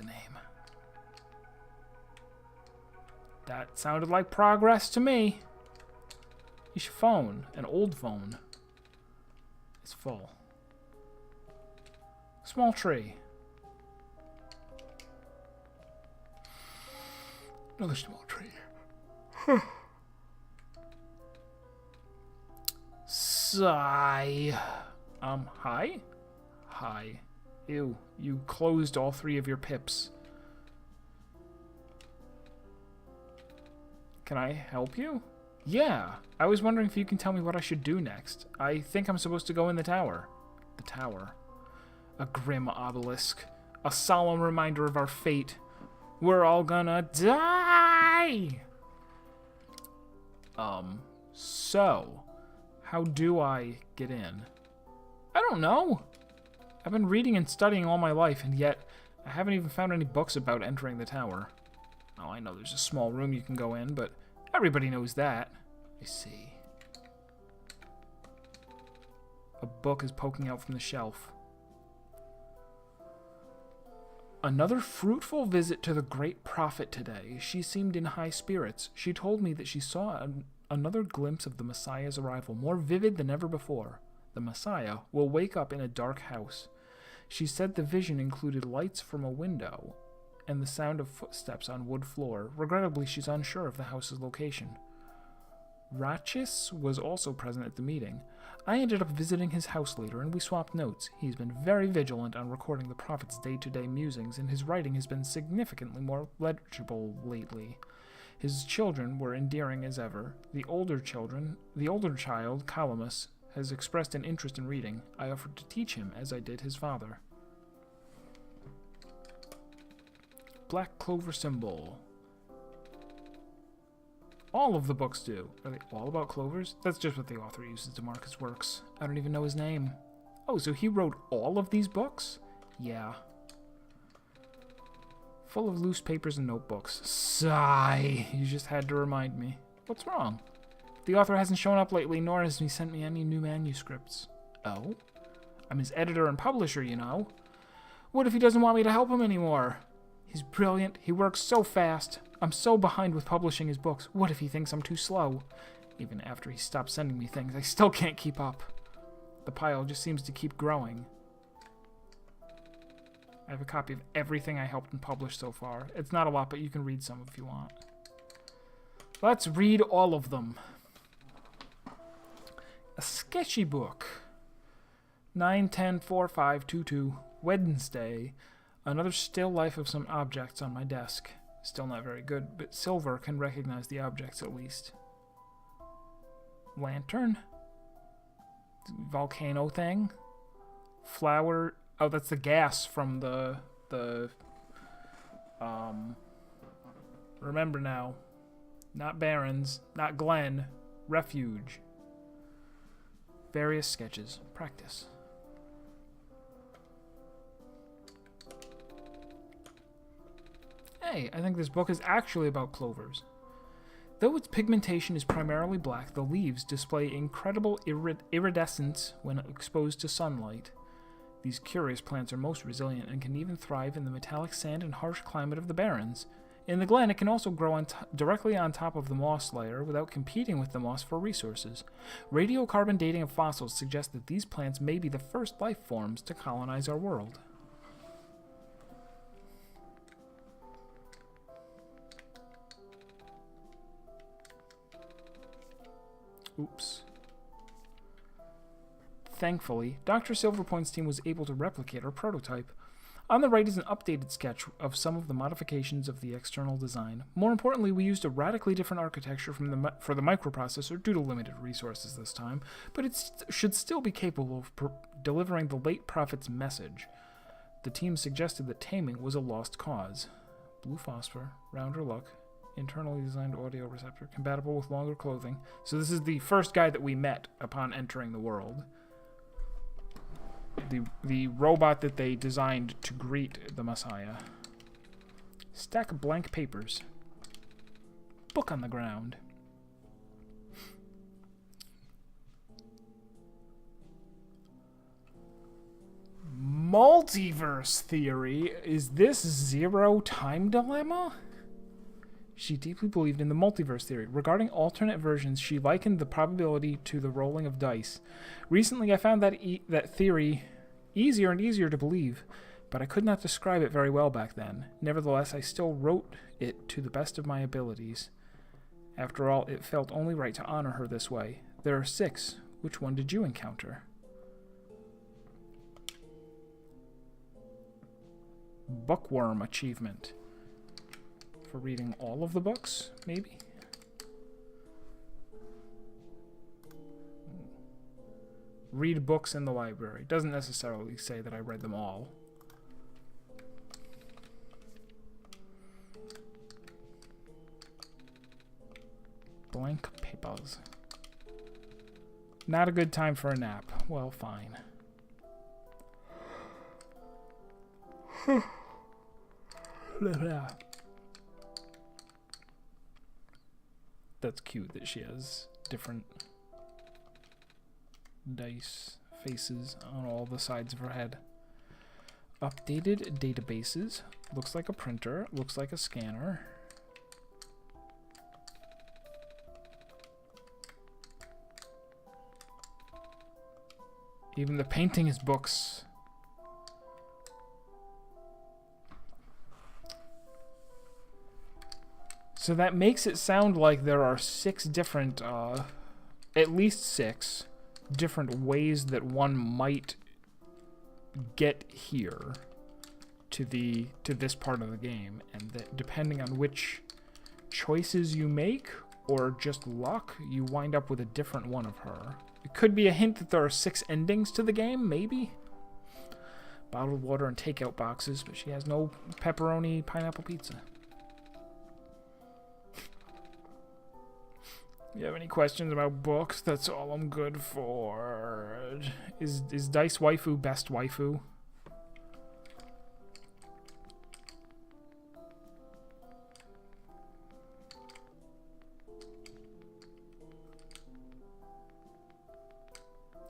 name. That sounded like progress to me. You should phone. An old phone. It's full. Small tree. Another small tree. Sigh. Hi? Hi. Ew, you closed all 3 of your pips. Can I help you? Yeah, I was wondering if you can tell me what I should do next. I think I'm supposed to go in the tower. The tower. A grim obelisk. A solemn reminder of our fate. We're all gonna die! So, how do I get in? I don't know. I've been reading and studying all my life, and yet I haven't even found any books about entering the tower. Oh, I know there's a small room you can go in, but everybody knows that. I see. A book is poking out from the shelf. Another fruitful visit to the great prophet today. She seemed in high spirits. She told me that she saw another glimpse of the Messiah's arrival, more vivid than ever before. The Messiah will wake up in a dark house. She said the vision included lights from a window and the sound of footsteps on wood floor. Regrettably, she's unsure of the house's location. Ratchis was also present at the meeting. I ended up visiting his house later, and we swapped notes. He's been very vigilant on recording the prophet's day-to-day musings, and his writing has been significantly more legible lately. His children were endearing as ever. The older child, Calamus, has expressed an interest in reading. I offered to teach him, as I did his father. Black clover symbol. All of the books do. Are they all about clovers? That's just what the author uses to mark his works. I don't even know his name. Oh, so he wrote all of these books? Yeah. Full of loose papers and notebooks. Sigh. You just had to remind me. What's wrong? The author hasn't shown up lately, nor has he sent me any new manuscripts. Oh? I'm his editor and publisher, you know. What if he doesn't want me to help him anymore? He's brilliant. He works so fast. I'm so behind with publishing his books. What if he thinks I'm too slow? Even after he stopped sending me things, I still can't keep up. The pile just seems to keep growing. I have a copy of everything I helped him publish so far. It's not a lot, but you can read some if you want. Let's read all of them. A sketchy book. 9-10-4-5-2-2. Wednesday. Another still life of some objects on my desk. Still not very good, but Silver can recognize the objects at least. Lantern? Volcano thing? Flower. Oh, that's the gas from the remember now. Not Barrens, not Glen. Refuge. Various sketches. Practice. Hey, I think this book is actually about clovers. Though its pigmentation is primarily black, the leaves display incredible iridescence when exposed to sunlight. These curious plants are most resilient and can even thrive in the metallic sand and harsh climate of the barrens. In the glen, it can also grow directly on top of the moss layer without competing with the moss for resources. Radiocarbon dating of fossils suggests that these plants may be the first life forms to colonize our world. Oops. Thankfully, Dr. Silverpoint's team was able to replicate our prototype. On the right is an updated sketch of some of the modifications of the external design. More importantly, we used a radically different architecture for the microprocessor due to limited resources this time, but it should still be capable of delivering the late prophet's message. The team suggested that taming was a lost cause. Blue phosphor, rounder look, internally designed audio receptor, compatible with longer clothing. So this is the first guy that we met upon entering the world. The robot that they designed to greet the Messiah. Stack of blank papers. Book on the ground. Multiverse theory? Is this zero time dilemma? She deeply believed in the multiverse theory. Regarding alternate versions, she likened the probability to the rolling of dice. Recently, I found that theory easier and easier to believe, but I could not describe it very well back then. Nevertheless, I still wrote it to the best of my abilities. After all, it felt only right to honor her this way. There are 6. Which one did you encounter? Bookworm achievement. For reading all of the books, maybe? Read books in the library. Doesn't necessarily say that I read them all. Blank papers. Not a good time for a nap. Well, fine. That's cute that she has different dice faces on all the sides of her head. Updated databases. Looks like a printer. Looks like a scanner. Even the painting is books. So that makes it sound like there are 6 different, at least 6 different ways that one might get here to this part of the game, and that depending on which choices you make or just luck, you wind up with a different one of her. It could be a hint that there are 6 endings to the game, maybe. Bottled water and takeout boxes, but she has no pepperoni pineapple pizza. You have any questions about books? That's all I'm good for. Is Dice Waifu best waifu?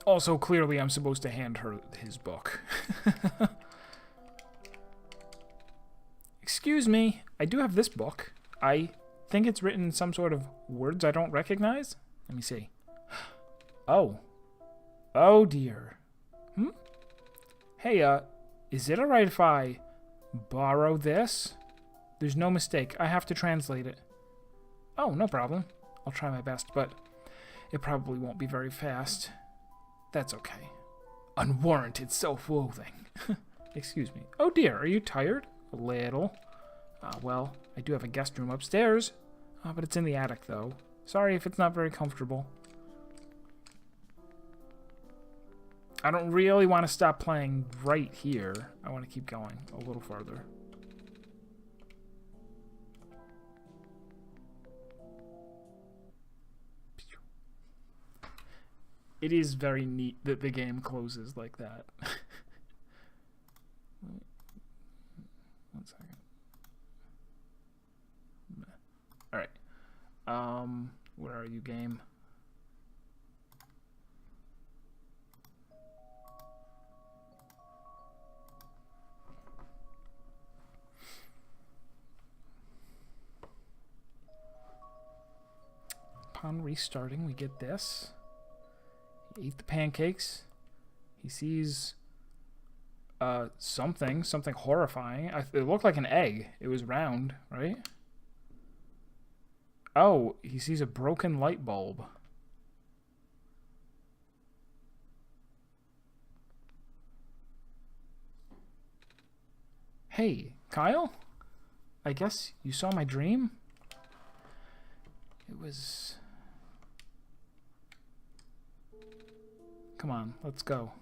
Also, clearly I'm supposed to hand her his book. Excuse me, I do have this book. I think it's written in some sort of words I don't recognize. Let me see. Oh. Oh dear. Hey, is it alright if I borrow this? There's no mistake. I have to translate it. Oh, no problem. I'll try my best, but it probably won't be very fast. That's okay. Unwarranted self-loathing. Excuse me. Oh dear, are you tired? A little. Well, I do have a guest room upstairs. But it's in the attic, though. Sorry if it's not very comfortable. I don't really want to stop playing right here. I want to keep going a little farther. It is very neat that the game closes like that. One second. Alright. Where are you, game? Upon restarting, we get this. He ate the pancakes. He sees something horrifying. It looked like an egg. It was round, right? Oh, he sees a broken light bulb. Hey, Kyle? I guess you saw my dream? It was... Come on, let's go.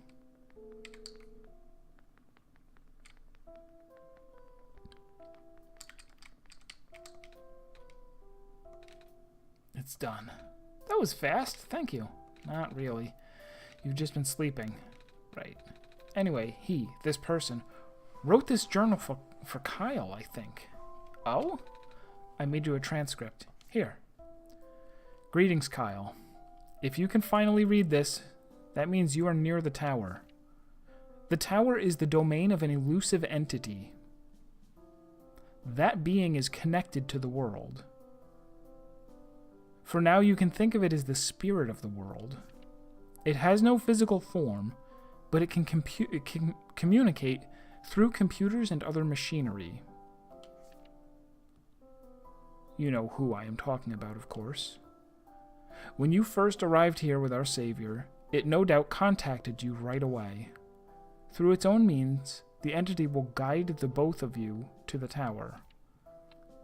It's done. That was fast, thank you. Not really. You've just been sleeping. Right. Anyway, this person, wrote this journal for Kyle, I think. Oh? I made you a transcript. Here. Greetings, Kyle. If you can finally read this, that means you are near the tower. The tower is the domain of an elusive entity. That being is connected to the world. For now, you can think of it as the spirit of the world. It has no physical form, but it can communicate through computers and other machinery. You know who I am talking about, of course. When you first arrived here with our Savior, it no doubt contacted you right away. Through its own means, the entity will guide the both of you to the tower.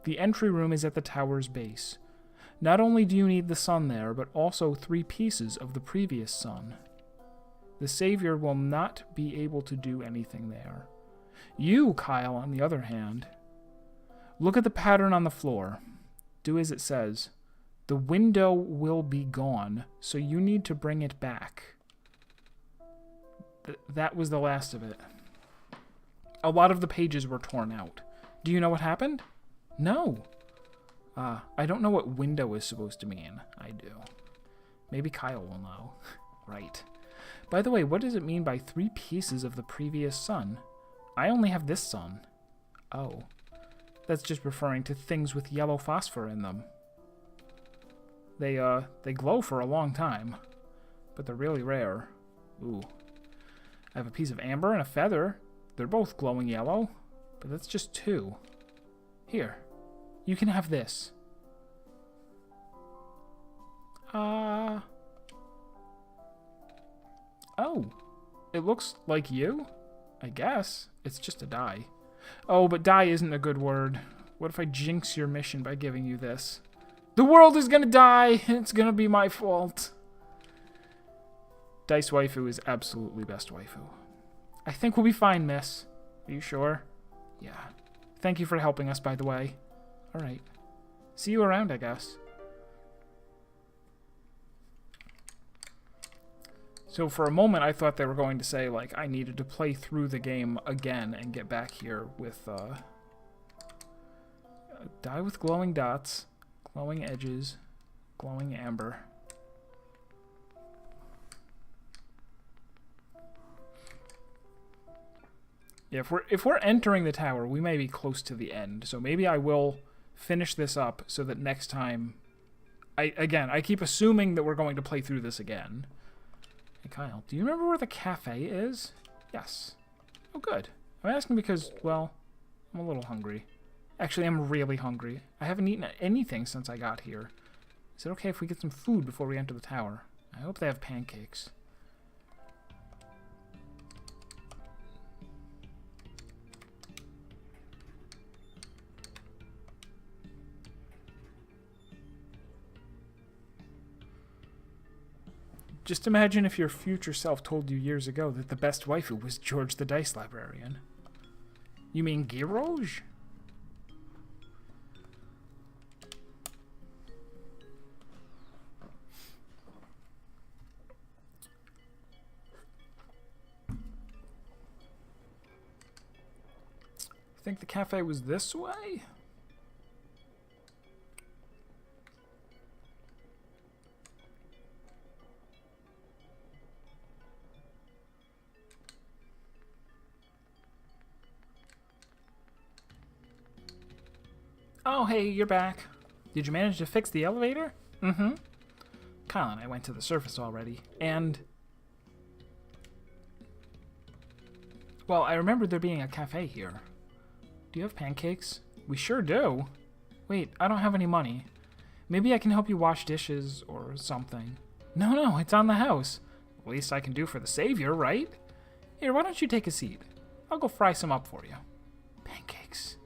The entry room is at the tower's base. Not only do you need the sun there, but also 3 pieces of the previous sun. The Savior will not be able to do anything there. You, Kyle, on the other hand, look at the pattern on the floor. Do as it says. The window will be gone, so you need to bring it back. That was the last of it. A lot of the pages were torn out. Do you know what happened? No. I don't know what window is supposed to mean. I do. Maybe Kyle will know. Right. By the way, what does it mean by 3 pieces of the previous sun? I only have this sun. Oh. That's just referring to things with yellow phosphor in them. They glow for a long time, but they're really rare. Ooh. I have a piece of amber and a feather. They're both glowing yellow, but that's just 2. Here. You can have this. Oh. It looks like you? I guess. It's just a die. Oh, but die isn't a good word. What if I jinx your mission by giving you this? The world is gonna die, and it's gonna be my fault. Dice waifu is absolutely best waifu. I think we'll be fine, miss. Are you sure? Yeah. Thank you for helping us, by the way. Alright. See you around, I guess. So for a moment, I thought they were going to say, like, I needed to play through the game again and get back here with, die with glowing dots, glowing edges, glowing amber. Yeah, if we're entering the tower, we may be close to the end. So maybe I will finish this up so that next time... I keep assuming that we're going to play through this again. Hey, Kyle, do you remember where the cafe is? Yes. Oh, good. I'm asking because, well, I'm a little hungry. Actually, I'm really hungry. I haven't eaten anything since I got here. Is it okay if we get some food before we enter the tower? I hope they have pancakes. Just imagine if your future self told you years ago that the best waifu was George the Dice Librarian. You mean Giroj? I think the cafe was this way? Oh, hey, you're back. Did you manage to fix the elevator? Mm-hmm. Kyle and I went to the surface already, and... Well, I remembered there being a cafe here. Do you have pancakes? We sure do. Wait, I don't have any money. Maybe I can help you wash dishes or something. No, it's on the house. The least I can do for the Savior, right? Here, why don't you take a seat? I'll go fry some up for you. Pancakes.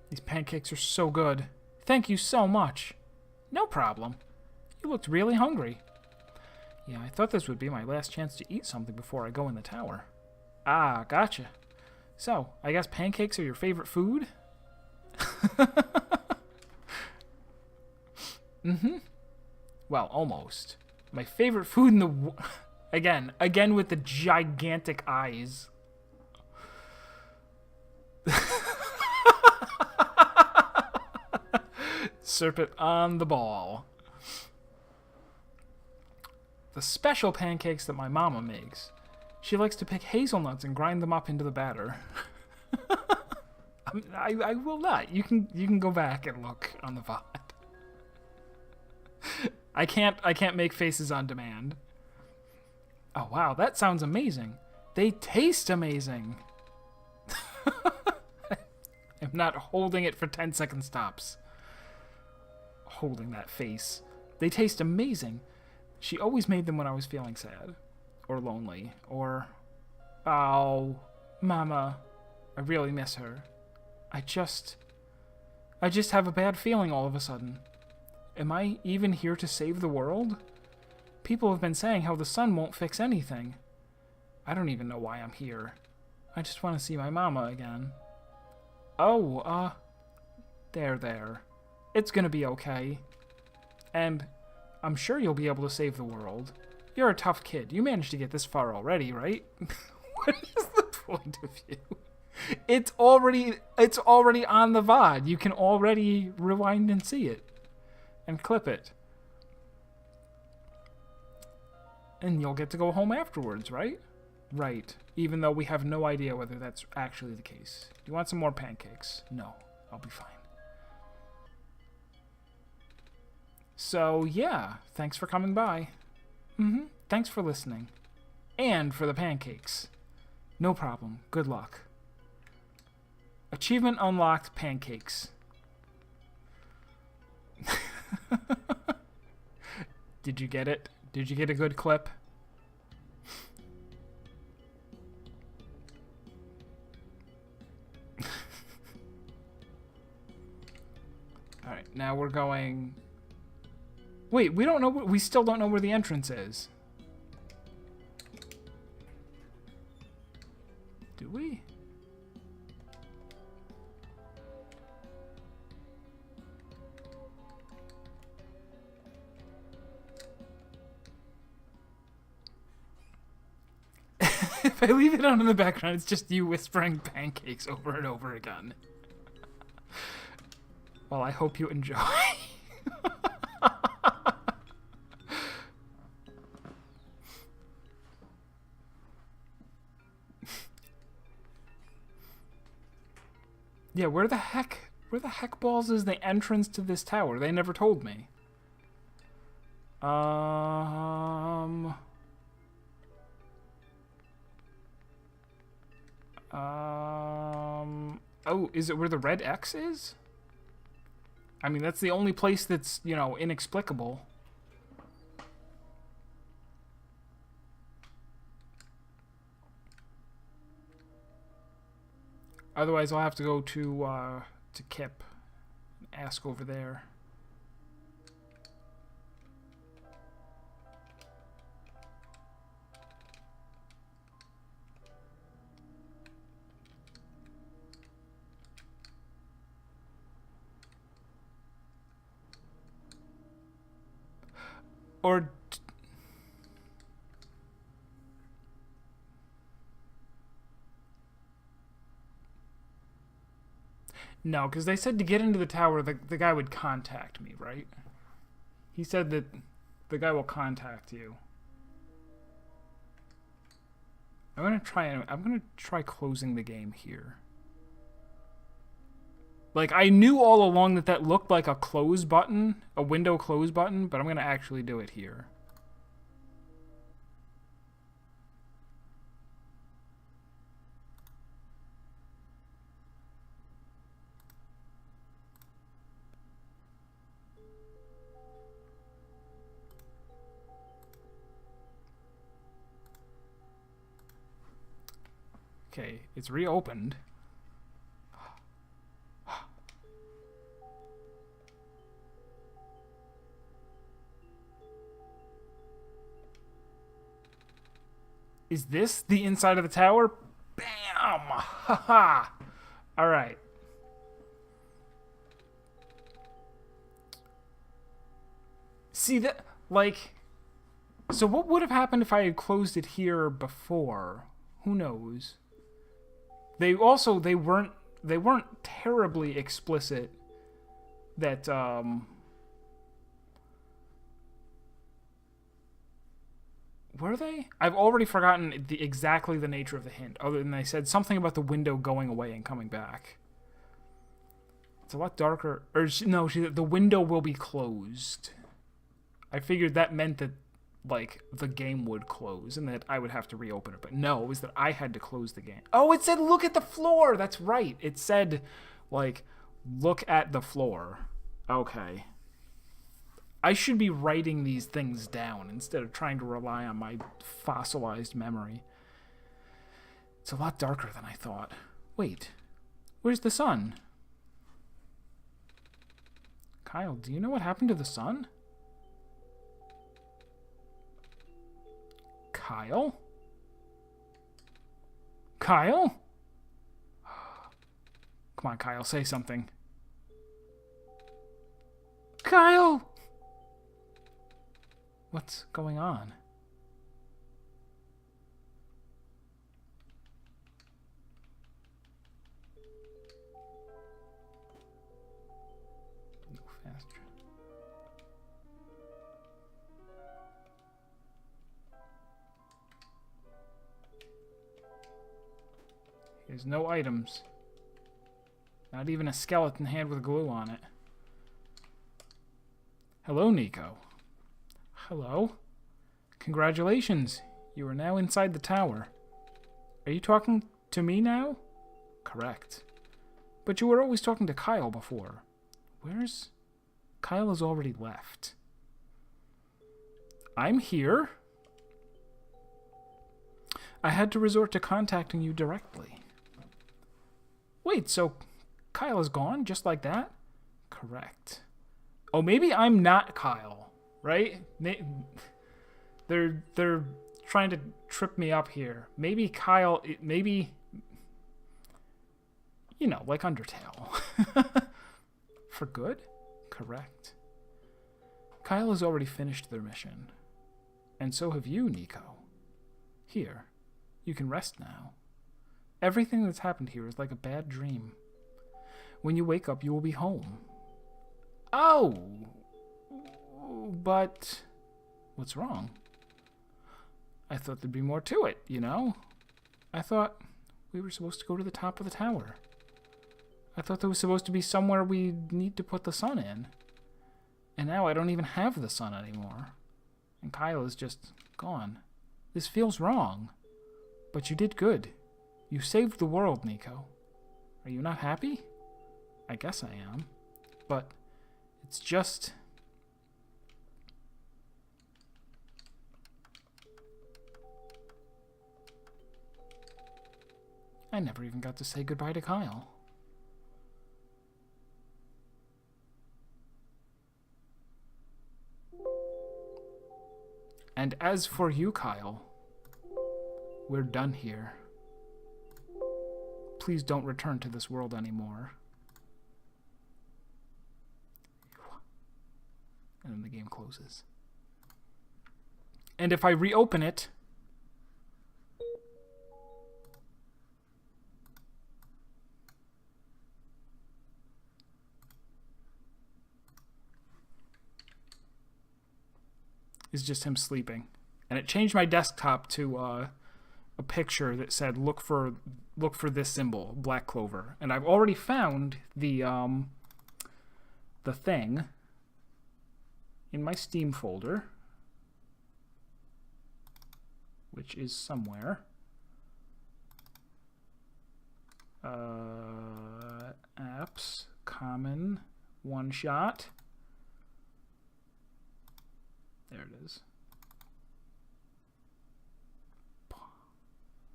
These pancakes are so good. Thank you so much. No problem. You looked really hungry. Yeah, I thought this would be my last chance to eat something before I go in the tower. Ah, gotcha. So, I guess pancakes are your favorite food? Mm-hmm. Well, almost. My favorite food in the... Again with the gigantic eyes. Serpent on the ball. the special pancakes that my mama makes. She likes to pick hazelnuts and grind them up into the batter. I will not. You can go back and look on the VOD. I can't make faces on demand. Oh wow, that sounds amazing. They taste amazing. I'm not holding it for 10-second stops. Holding that face. They taste amazing. She always made them when I was feeling sad. Or lonely. Or... Oh, Mama. I really miss her. I just have a bad feeling all of a sudden. Am I even here to save the world? People have been saying how the sun won't fix anything. I don't even know why I'm here. I just want to see my mama again. Oh, there. It's gonna be okay. And I'm sure you'll be able to save the world. You're a tough kid. You managed to get this far already, right? What is the point of you? It's already on the VOD. You can already rewind and see it. And clip it. And you'll get to go home afterwards, right? Right. Even though we have no idea whether that's actually the case. Do you want some more pancakes? No. I'll be fine. So, yeah. Thanks for coming by. Thanks for listening. And for the pancakes. No problem. Good luck. Achievement unlocked, pancakes. Did you get it? Did you get a good clip? Alright, now we're going... Wait, we don't know. We still don't know where the entrance is. Do we? If I leave it on in the background, it's just you whispering pancakes over and over again. Well, I hope you enjoy. Yeah, where the heck balls is the entrance to this tower? They never told me. Oh, is it where the red X is? I mean, that's the only place that's, you know, inexplicable. Otherwise, I'll have to go to Kip and ask over there. Or... No, because they said to get into the tower, the guy would contact me, right? He said that the guy will contact you. I'm gonna try closing the game here. Like, I knew all along that that looked like a close button, a window close button, but I'm gonna actually do it here. Okay, it's reopened. Is this the inside of the tower? Bam! Haha! Alright. See that, like... So what would have happened if I had closed it here before? Who knows? They weren't terribly explicit that Were they? I've already forgotten exactly the nature of the hint, other than they said something about the window going away and coming back. It's a lot darker. Or, no, the window will be closed. I figured that meant that, like, the game would close and that I would have to reopen it. But no, it was that I had to close the game. Oh, it said look at the floor! That's right. It said, like, look at the floor. Okay. I should be writing these things down instead of trying to rely on my fossilized memory. It's a lot darker than I thought. Wait, where's the sun? Kyle, do you know what happened to the sun? Kyle? Kyle? Come on, Kyle, say something. Kyle! What's going on? No faster. There's no items. Not even a skeleton hand with glue on it. Hello, Nico. Hello? Congratulations. You are now inside the tower. Are you talking to me now? Correct. But you were always talking to Kyle before. Where's... Kyle has already left. I'm here. I had to resort to contacting you directly. Wait, so Kyle is gone just like that? Correct. Oh, maybe I'm not Kyle, right? They're trying to trip me up here. Maybe Kyle, maybe, you know, like Undertale. For good? Correct. Kyle has already finished their mission. And so have you, Nico. Here, you can rest now. Everything that's happened here is like a bad dream. When you wake up, you will be home. Oh! But... what's wrong? I thought there'd be more to it, you know? I thought we were supposed to go to the top of the tower. I thought there was supposed to be somewhere we need to put the sun in. And now I don't even have the sun anymore. And Kyle is just gone. This feels wrong. But you did good. You saved the world, Nico. Are you not happy? I guess I am. But it's just... I never even got to say goodbye to Kyle. And as for you, Kyle, we're done here. Please don't return to this world anymore. And then the game closes. And if I reopen it... is just him sleeping. And it changed my desktop to a picture that said, look for this symbol, black clover. And I've already found the thing in my Steam folder, which is somewhere. Apps, common, OneShot. There it is.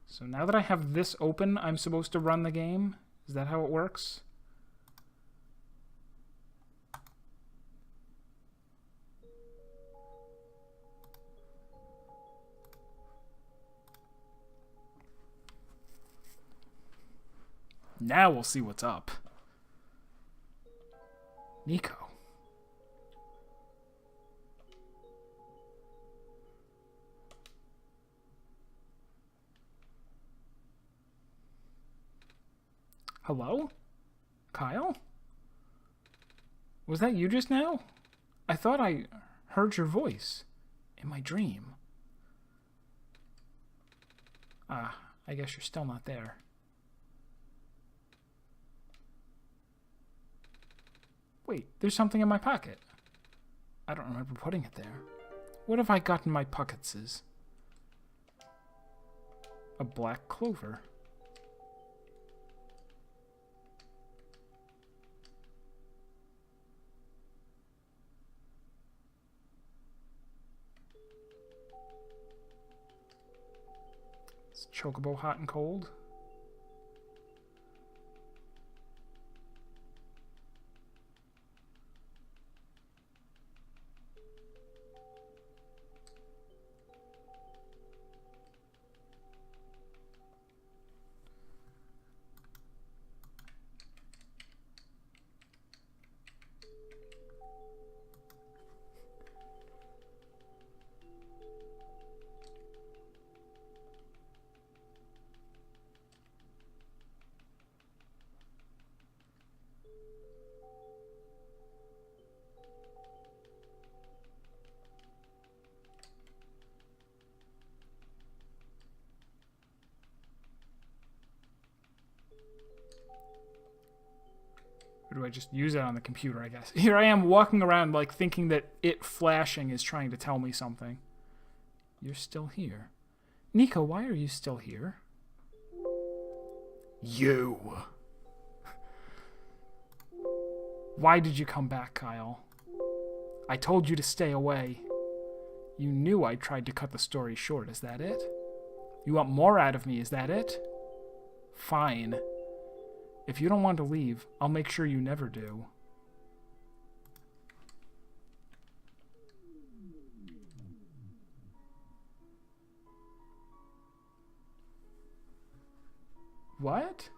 So now that I have this open, I'm supposed to run the game? Is that how it works? Now we'll see what's up. Nico. Hello? Kyle? Was that you just now? I thought I heard your voice in my dream. Ah, I guess you're still not there. Wait, there's something in my pocket. I don't remember putting it there. What have I got in my pockets? A black clover. Is Chocobo hot and cold? Or do I just use it on the computer, I guess? Here I am walking around like thinking that it flashing is trying to tell me something. You're still here. Nico, why are you still here? You. Why did you come back, Kyle? I told you to stay away. You knew I tried to cut the story short, is that it? You want more out of me, is that it? Fine. If you don't want to leave, I'll make sure you never do. What?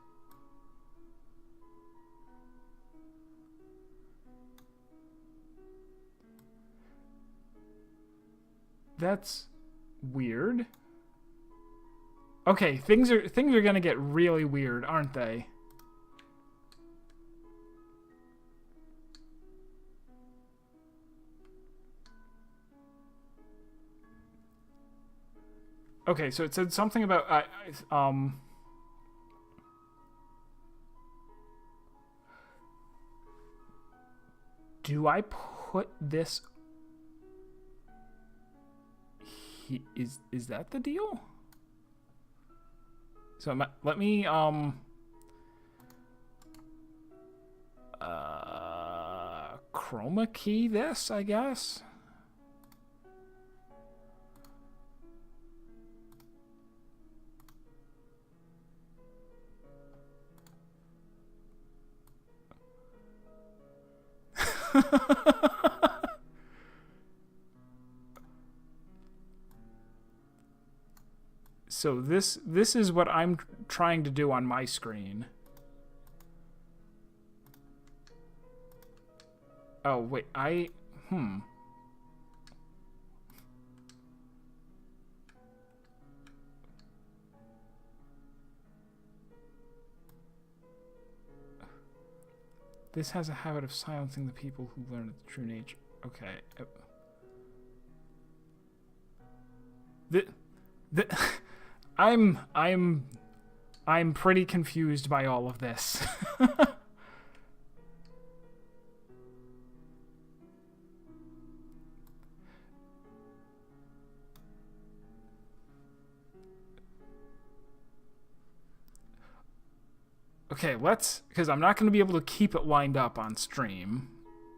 That's weird. Okay, things are gonna get really weird, aren't they? Okay, so it said something about do I put this? Is that the deal? So let me chroma key this, I guess. So this is what I'm trying to do on my screen. Oh, wait, This has a habit of silencing the people who learn its true nature. Okay. I'm pretty confused by all of this. Okay, because I'm not going to be able to keep it lined up on stream.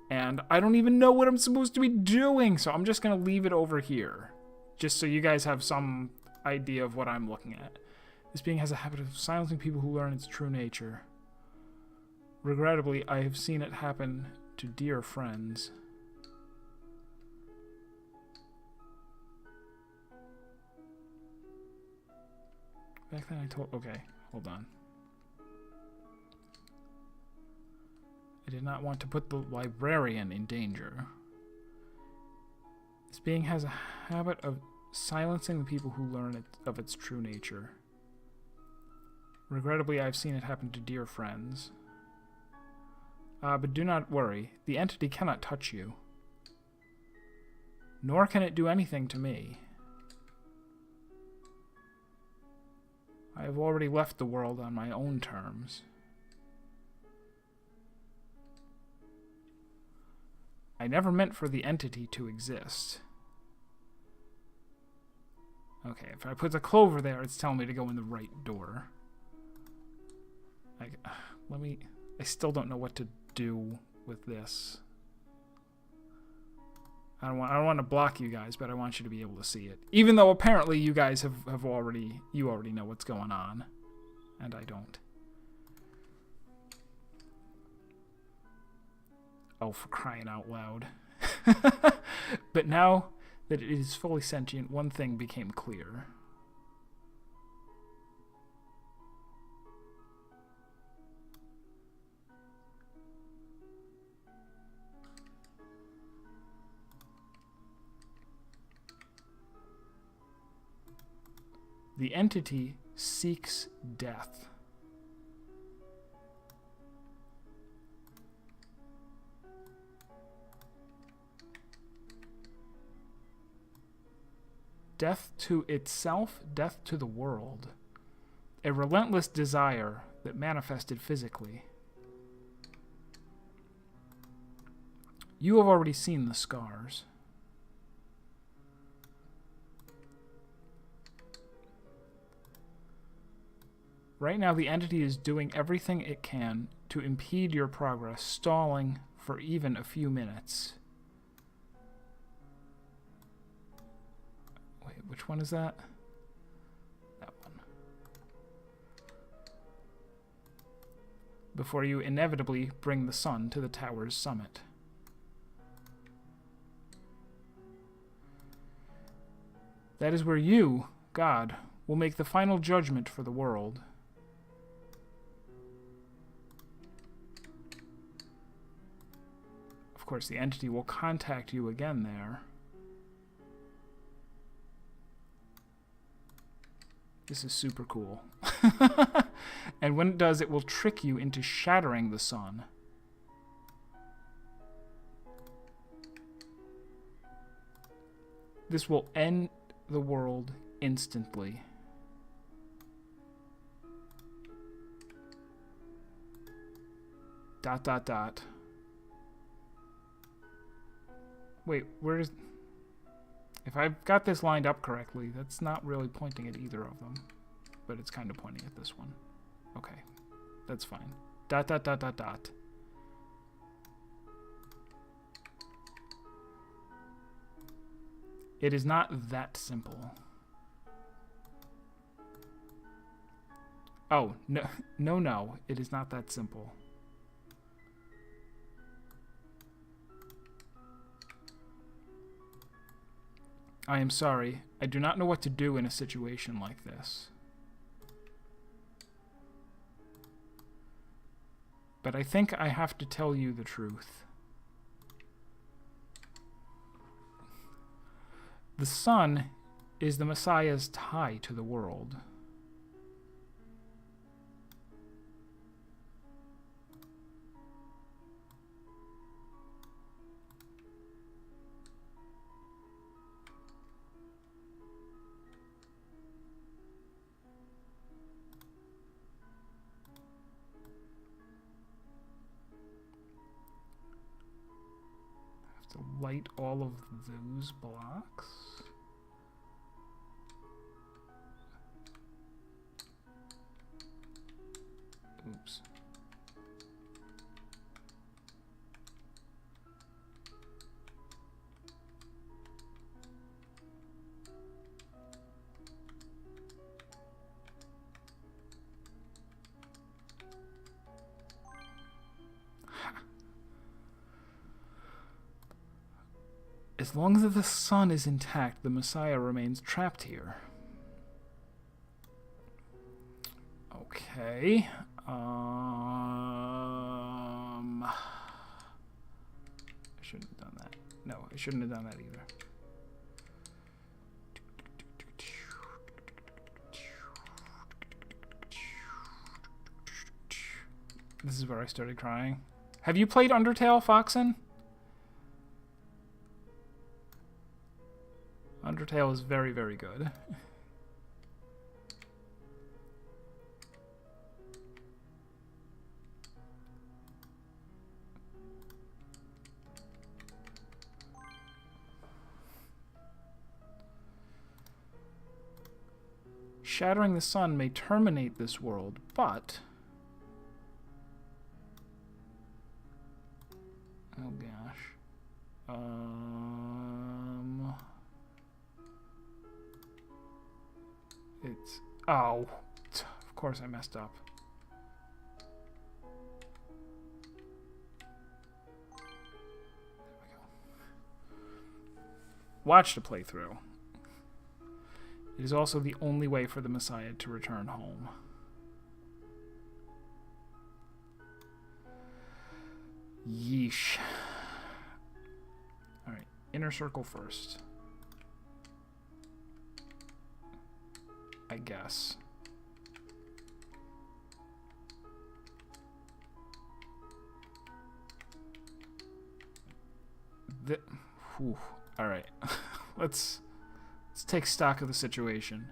And I don't even know what I'm supposed to be doing, so I'm just going to leave it over here. Just so you guys have some idea of what I'm looking at. This being has a habit of silencing people who learn its true nature. Regrettably, I have seen it happen to dear friends. Back then I told... Okay, hold on. I did not want to put the librarian in danger. This being has a habit of silencing the people who learn of its true nature. Regrettably, I've seen it happen to dear friends. But do not worry. The entity cannot touch you. Nor can it do anything to me. I have already left the world on my own terms. I never meant for the entity to exist. Okay, if I put the clover there, it's telling me to go in the right door. I still don't know what to do with this. I don't want to block you guys, but I want you to be able to see it. Even though apparently you guys have already know what's going on, and I don't. Oh, for crying out loud. But now that it is fully sentient, one thing became clear. The entity seeks death. Death to itself, death to the world. A relentless desire that manifested physically. You have already seen the scars. Right now, the entity is doing everything it can to impede your progress, stalling for even a few minutes. Wait, which one is that? That one. Before you inevitably bring the sun to the tower's summit. That is where you, God, will make the final judgment for the world. Of course, the entity will contact you again there. This is super cool. And when it does, it will trick you into shattering the sun. This will end the world instantly. Dot, dot, dot. Wait, where's... If I've got this lined up correctly, that's not really pointing at either of them. But it's kind of pointing at this one. Okay, that's fine. Dot, dot, dot, dot, dot. It is not that simple. Oh, no, no, no. It is not that simple. I am sorry. I do not know what to do in a situation like this. But I think I have to tell you the truth. The sun is the Messiah's tie to the world. To light all of those blocks. Oops. As long as the sun is intact, the Messiah remains trapped here. Okay. I shouldn't have done that. No, I shouldn't have done that either. This is where I started crying. Have you played Undertale, Foxen? Undertale is very, very good. shattering the sun may terminate this world, but... Oh, gosh. It's... Oh, of course I messed up. There we go. Watch the playthrough. It is also the only way for the Messiah to return home. Yeesh. Alright, inner circle first. I guess. Alright. Let's take stock of the situation.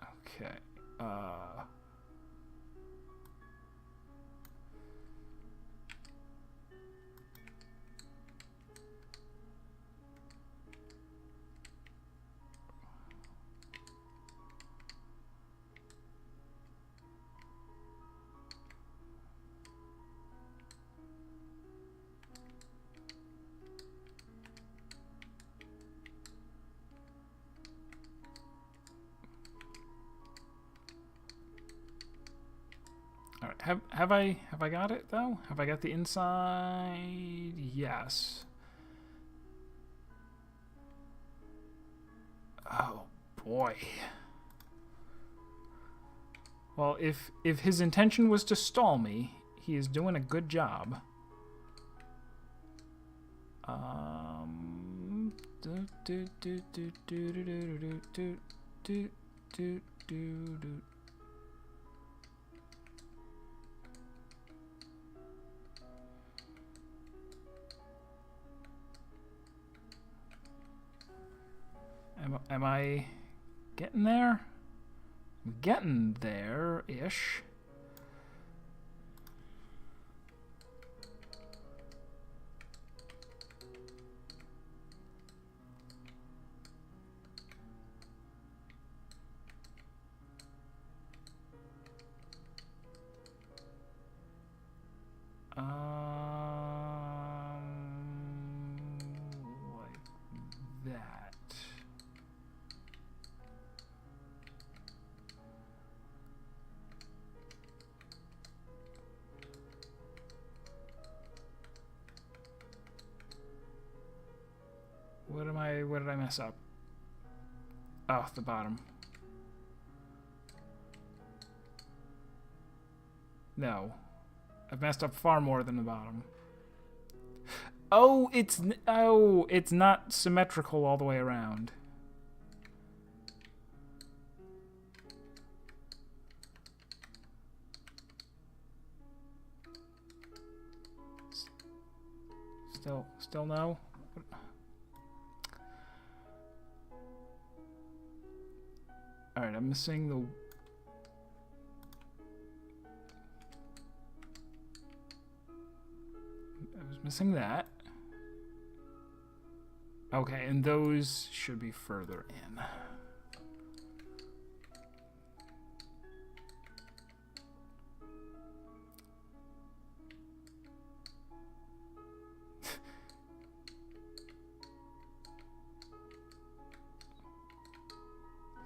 Okay. Alright, have I got it though? Have I got the inside? Yes. Oh boy. Well, if his intention was to stall me, he is doing a good job. Am I getting there? I'm getting there-ish. Like that. What did I mess up? Oh, the bottom. No. I've messed up far more than the bottom. Oh, it's not symmetrical all the way around. Still no? Alright, I'm missing the... I was missing that. Okay, and those should be further in.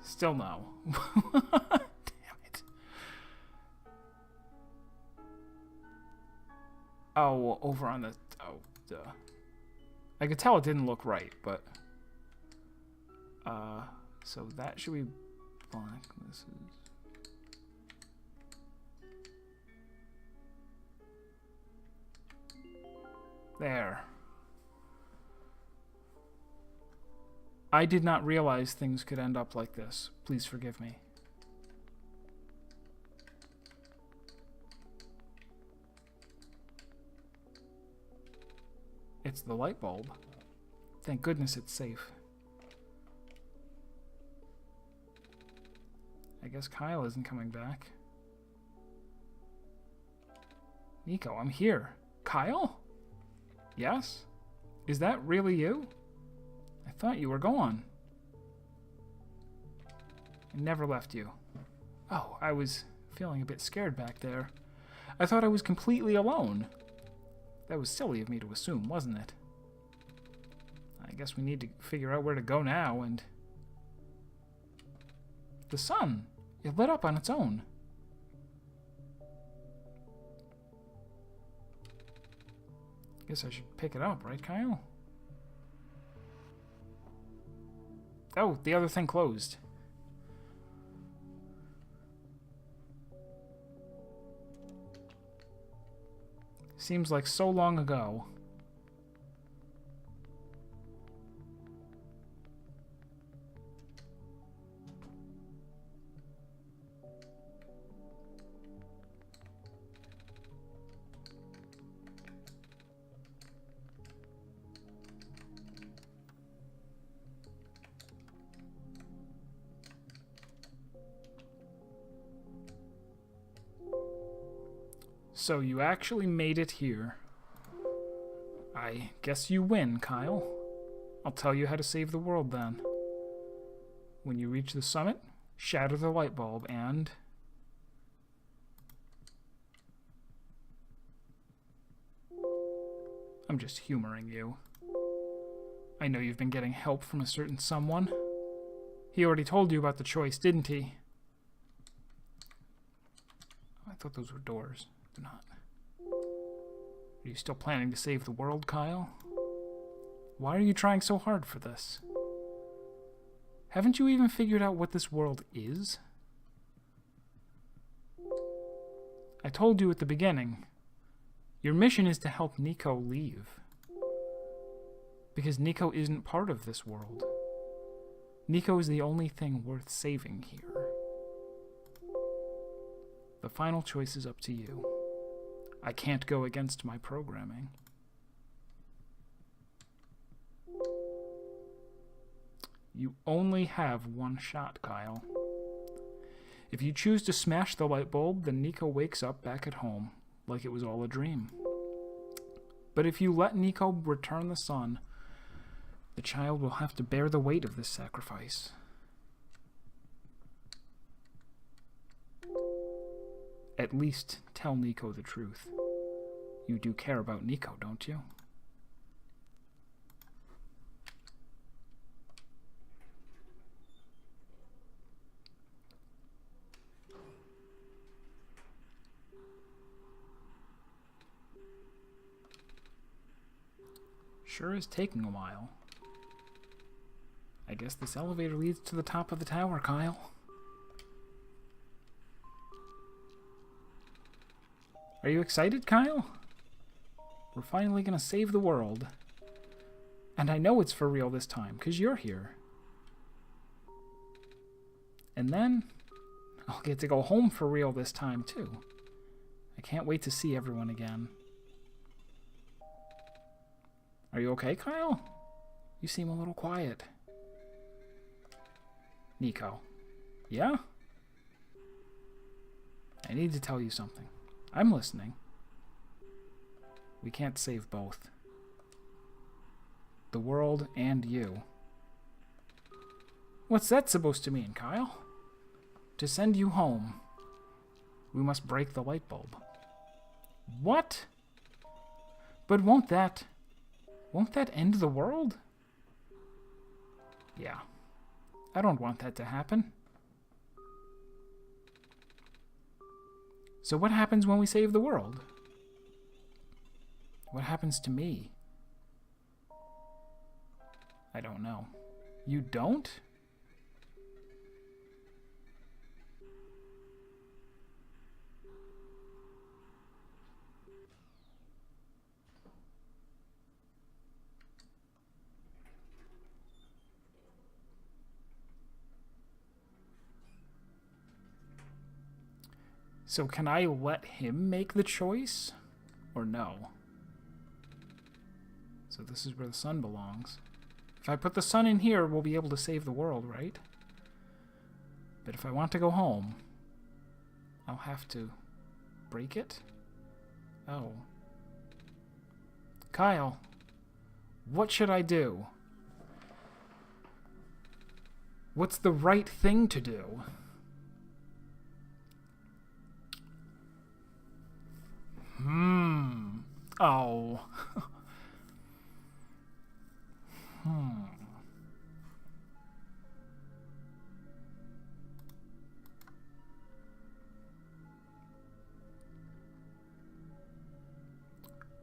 Still no. Damn it. Oh, over on the... Oh, duh. I could tell it didn't look right, but... So that should be black. This is... There. I did not realize things could end up like this. Please forgive me. It's the light bulb. Thank goodness it's safe. I guess Kyle isn't coming back. Nico, I'm here. Kyle? Yes? Is that really you? I thought you were gone. I never left you. Oh, I was feeling a bit scared back there. I thought I was completely alone. That was silly of me to assume, wasn't it? I guess we need to figure out where to go now, and... The sun! It lit up on its own. Guess I should pick it up, right, Kyle? Oh, the other thing closed. Seems like so long ago. So you actually made it here. I guess you win, Kyle. I'll tell you how to save the world then. When you reach the summit, shatter the light bulb and... I'm just humoring you. I know you've been getting help from a certain someone. He already told you about the choice, didn't he? I thought those were doors. They're not. Are you still planning to save the world, Kyle? Why are you trying so hard for this? Haven't you even figured out what this world is? I told you at the beginning. Your mission is to help Nico leave. Because Nico isn't part of this world. Nico is the only thing worth saving here. The final choice is up to you. I can't go against my programming. You only have one shot, Kyle. If you choose to smash the light bulb, then Nico wakes up back at home, like it was all a dream. But if you let Nico return the sun, the child will have to bear the weight of this sacrifice. At least tell Nico the truth. You do care about Nico, don't you? Sure is taking a while. I guess this elevator leads to the top of the tower, Kyle. Are you excited, Kyle? We're finally gonna save the world. And I know it's for real this time, 'cause you're here. And then, I'll get to go home for real this time, too. I can't wait to see everyone again. Are you okay, Kyle? You seem a little quiet. Nico. Yeah? I need to tell you something. I'm listening. We can't save both. The world and you. What's that supposed to mean, Kyle? To send you home, we must break the light bulb. What? But won't that end the world? Yeah. I don't want that to happen. So what happens when we save the world? What happens to me? I don't know. You don't? So can I let him make the choice? Or no? So this is where the sun belongs. If I put the sun in here, we'll be able to save the world, right? But if I want to go home, I'll have to break it? Oh. Kyle, what should I do? What's the right thing to do? Oh.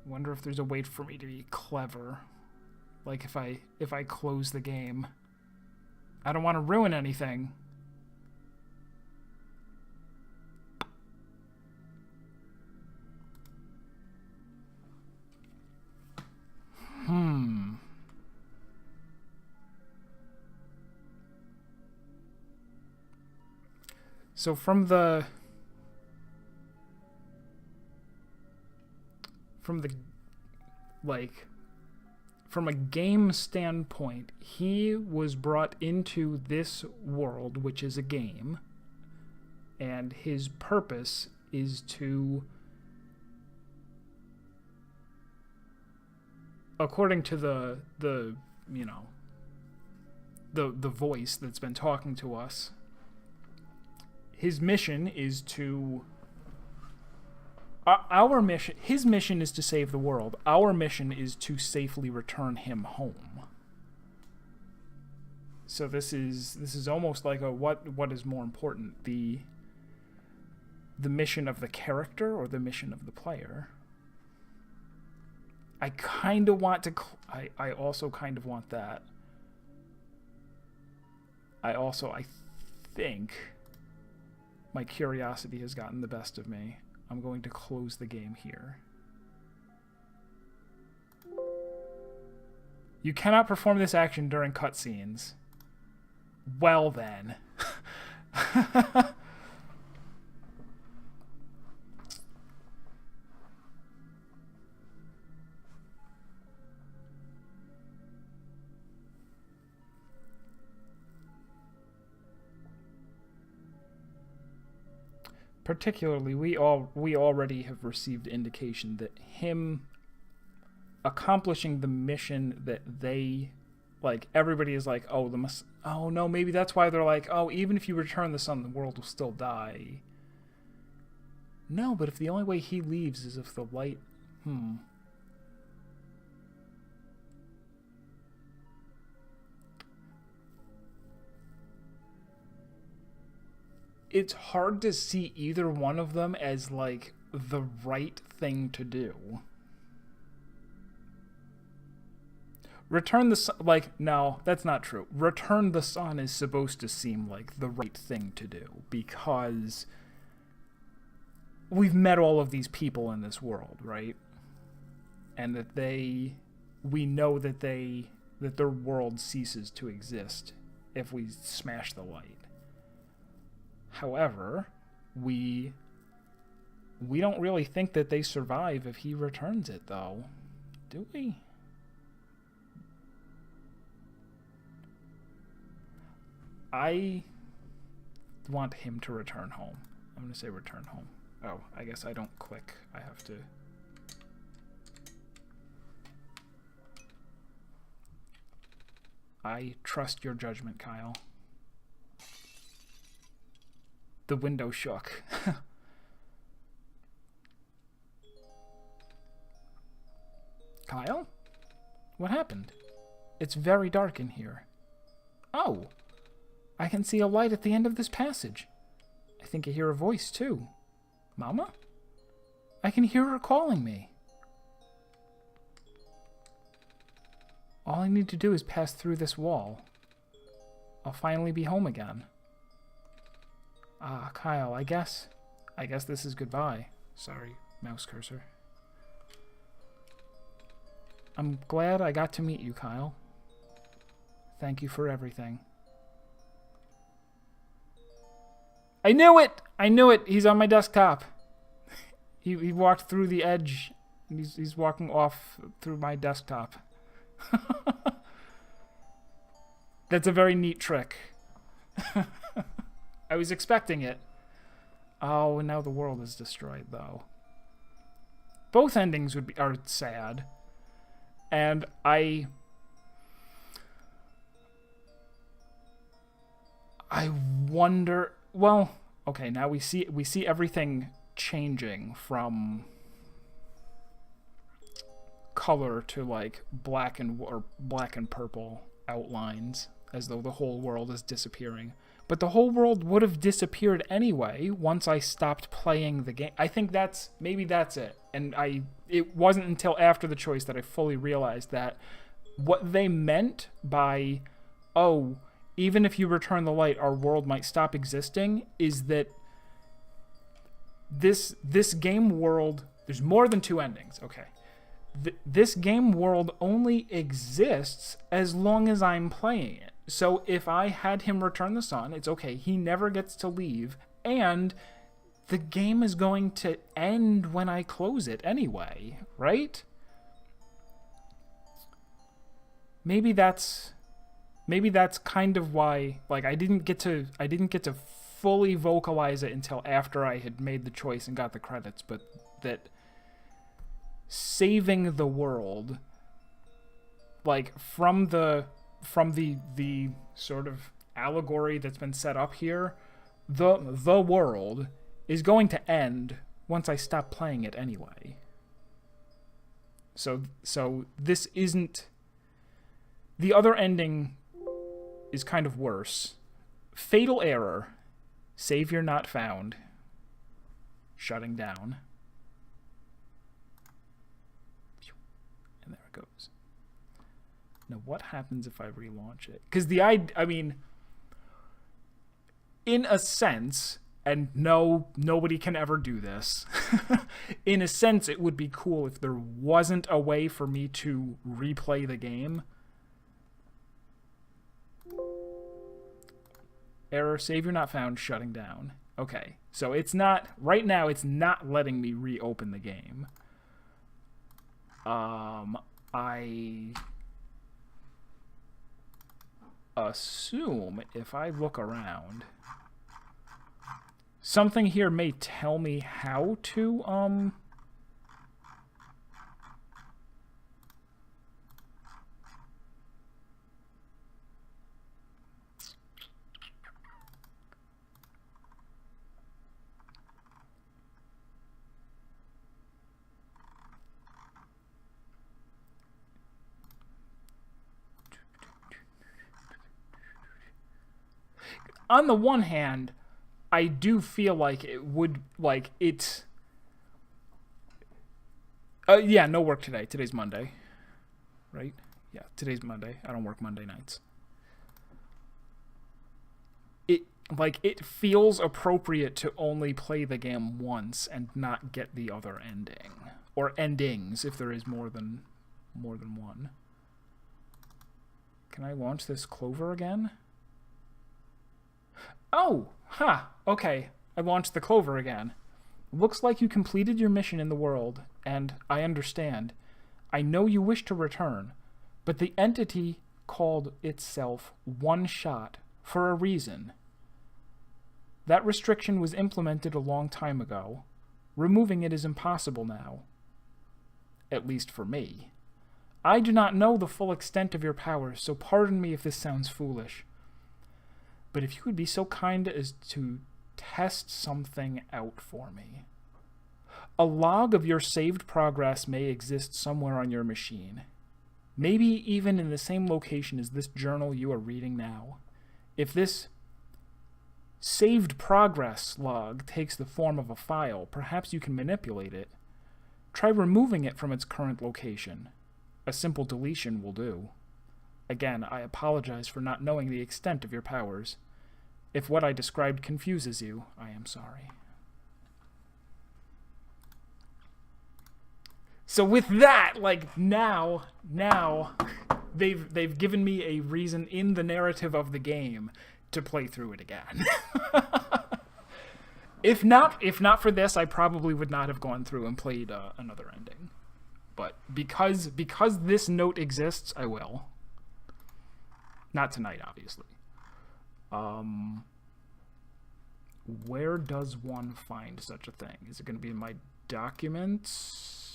Wonder if there's a way for me to be clever. Like if I close the game. I don't want to ruin anything. So from the like from a game standpoint, he was brought into this world, which is a game, and his purpose is to, according to the you know, the voice that's been talking to us, his mission is to our mission, his mission is to save the world. Our mission is to safely return him home. So this is almost like a what is more important, the mission of the character or the mission of the player. I kind of want to I also kind of want that. I think my curiosity has gotten the best of me. I'm going to close the game here. You cannot perform this action during cutscenes. Well then. Particularly, we already have received indication that him accomplishing the mission that they, like, everybody is like, oh, oh no, maybe that's why they're like, oh, even if you return the sun, the world will still die. No, but if the only way he leaves is if the light, It's hard to see either one of them as, like, the right thing to do. Return the sun, like, no, that's not true. Return the sun is supposed to seem like the right thing to do, because we've met all of these people in this world, right? And that we know that their world ceases to exist if we smash the light. However, we don't really think that they survive if he returns it, though. Do we? I want him to return home. I'm going to say return home. Oh, I guess I don't click. I have to... I trust your judgment, Kyle. The window shook. Kyle? What happened? It's very dark in here. Oh! I can see a light at the end of this passage. I think I hear a voice, too. Mama? I can hear her calling me. All I need to do is pass through this wall. I'll finally be home again. Ah, Kyle, I guess this is goodbye. Sorry, mouse cursor. I'm glad I got to meet you, Kyle. Thank you for everything. I knew it! I knew it! He's on my desktop. He walked through the edge. And he's walking off through my desktop. That's a very neat trick. I was expecting it. Oh, and now the world is destroyed, though. Both endings are sad. And I wonder. Well, okay. Now we see everything changing from color to like black and purple outlines, as though the whole world is disappearing. But the whole world would have disappeared anyway once I stopped playing the game. I think maybe that's it. And it wasn't until after the choice that I fully realized that what they meant by, oh, even if you return the light, our world might stop existing, is that this game world, there's more than two endings, okay. This game world only exists as long as I'm playing it. So if I had him return the sun, it's okay. He never gets to leave, and the game is going to end when I close it anyway, right? Maybe that's kind of why, like, I didn't get to fully vocalize it until after I had made the choice and got the credits, but that saving the world, like, from the sort of allegory that's been set up here, the world is going to end once I stop playing it anyway. So this isn't... The other ending is kind of worse. Fatal error. Savior not found. Shutting down. And there it goes. Now, what happens if I relaunch it? Because I mean, in a sense, and no, nobody can ever do this, in a sense, it would be cool if there wasn't a way for me to replay the game. Error, savior not found, shutting down. Okay, so it's not, right now, it's not letting me reopen the game. I assume if I look around, something here may tell me how to, on the one hand, I do feel like it would, like, it's... yeah, no work today. Today's Monday. Right? Yeah, today's Monday. I don't work Monday nights. It feels appropriate to only play the game once and not get the other ending. Or endings, if there is more than one. Can I launch this Clover again? Oh, okay. I launched the Clover again. Looks like you completed your mission in the world, and I understand. I know you wish to return, but the entity called itself OneShot for a reason. That restriction was implemented a long time ago. Removing it is impossible now. At least for me. I do not know the full extent of your powers, so pardon me if this sounds foolish. But if you would be so kind as to test something out for me. A log of your saved progress may exist somewhere on your machine. Maybe even in the same location as this journal you are reading now. If this saved progress log takes the form of a file, perhaps you can manipulate it. Try removing it from its current location. A simple deletion will do. Again, I apologize for not knowing the extent of your powers. If what I described confuses you, I am sorry. So with that, like, now they've given me a reason in the narrative of the game to play through it again. If not for this, I probably would not have gone through and played another ending. But because this note exists, I will. Not tonight, obviously. Where does one find such a thing? Is it going to be in my documents?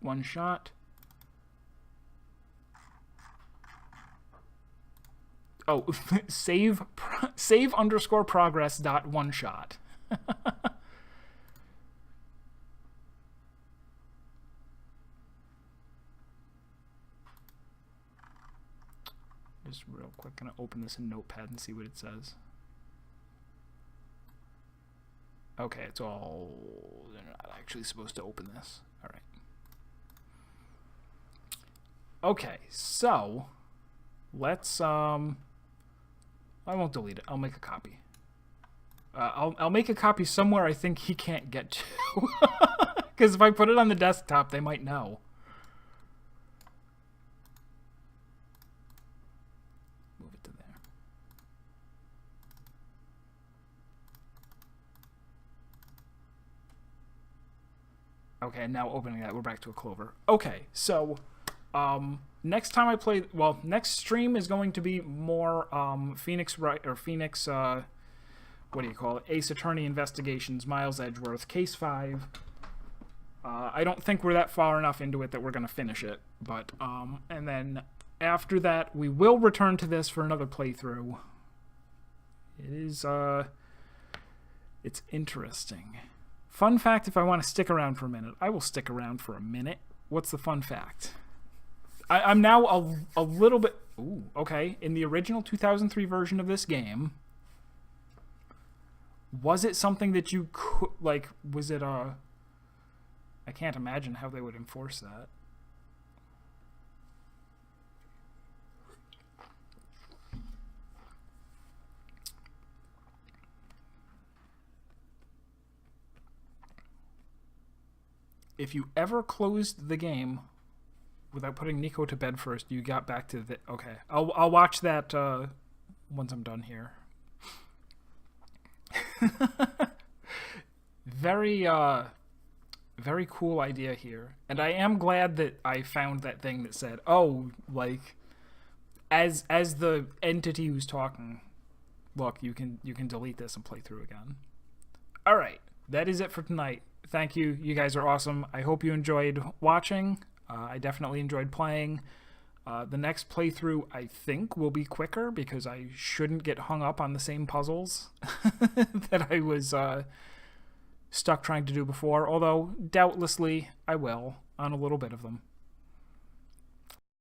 OneShot. Oh, save underscore progress dot one shot. Just real quick, gonna open this in Notepad and see what it says. Okay, it's all... They're not actually supposed to open this. Alright. Okay, so... Let's, I won't delete it. I'll make a copy. I'll make a copy somewhere I think he can't get to. Because if I put it on the desktop, they might know. Move it to there. Okay, now opening that, we're back to a Clover. Okay, so, next time I play, well, next stream is going to be more, Phoenix, what do you call it? Ace Attorney Investigations, Miles Edgeworth, Case 5. I don't think we're that far enough into it that we're going to finish it, but, and then after that, we will return to this for another playthrough. It is, it's interesting. Fun fact, if I want to stick around for a minute, I will stick around for a minute. What's the fun fact? I'm now a little bit... Ooh, okay. In the original 2003 version of this game, was it something that you could... Like, was it a... I can't imagine how they would enforce that. If you ever closed the game without putting Nico to bed first, you got back to the... Okay. I'll watch that once I'm done here. Very, very cool idea here. And I am glad that I found that thing that said, oh, like, as the entity who's talking, look, you can delete this and play through again. All right. That is it for tonight. Thank you. You guys are awesome. I hope you enjoyed watching. I definitely enjoyed playing. The next playthrough, I think, will be quicker because I shouldn't get hung up on the same puzzles that I was stuck trying to do before, although doubtlessly I will on a little bit of them.